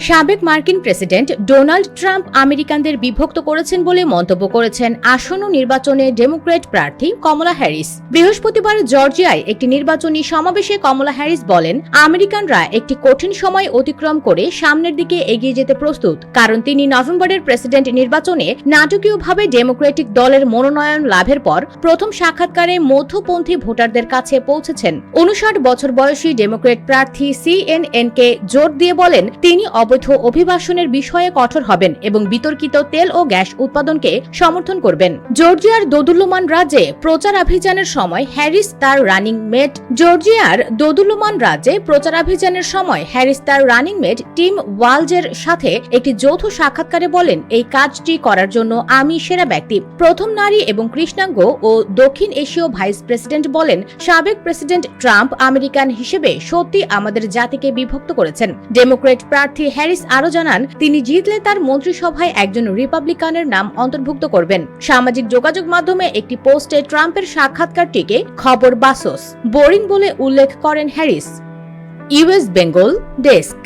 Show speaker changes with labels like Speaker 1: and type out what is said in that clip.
Speaker 1: সাবেক মার্কিন president Donald Trump আমেরিকানদের বিভক্ত করেছেন বলে মন্তব্য করেছেন আসন্ন নির্বাচনে ডেমোক্র্যাট প্রার্থী কমলা হ্যারিস। বৃহস্পতিবার জর্জিয়ায় একটি নির্বাচনী সমাবেশে কমলা হ্যারিস বলেন, আমেরিকানরা একটি কঠিন সময় অতিক্রম করে সামনের দিকে এগিয়ে যেতে প্রস্তুত, কারণ তিনি নভেম্বরের প্রেসিডেন্ট নির্বাচনে নাটকীয়ভাবে ডেমোক্রেটিক দলের মনোনয়ন লাভের পর প্রথম সাক্ষাৎকারে মধ্যপন্থী ভোটারদের কাছে পৌঁছেছেন। 59 বছর বয়সী ডেমোক্র্যাট প্রার্থী CNN-কে জোর দিয়ে বলেন তিনি অবৈধ অভিবাসনের বিষয়ে কঠোর হবেন এবং বিতর্কিত তেল ও গ্যাস উৎপাদনকে সমর্থন করবেন। জর্জিয়ার দোদুল্যমান রাজ্যে প্রচারাভিযানের সময় হ্যারিস তার রানিং মেট টিম ওয়ালজের সাথে একটি যৌথ সাক্ষাৎকারে বলেন, এই কাজটি করার জন্য আমি সেরা ব্যক্তি। প্রথম নারী এবং কৃষ্ণাঙ্গ ও দক্ষিণ এশীয় ভাইস প্রেসিডেন্ট বলেন, সাবেক প্রেসিডেন্ট ট্রাম্প আমেরিকান হিসেবে সত্যি আমাদের জাতিকে বিভক্ত করেছেন। ডেমোক্র্যাট প্রার্থী হ্যারিস আরও জানান, তিনি জিতলে তার মন্ত্রিসভায় একজন রিপাবলিকানের নাম অন্তর্ভুক্ত করবেন। সামাজিক যোগাযোগ মাধ্যমে একটি পোস্টে ট্রাম্পের সাক্ষাৎকারটিকে খবর বাসস বোরিং বলে উল্লেখ করেন হ্যারিস। US Bengal desk.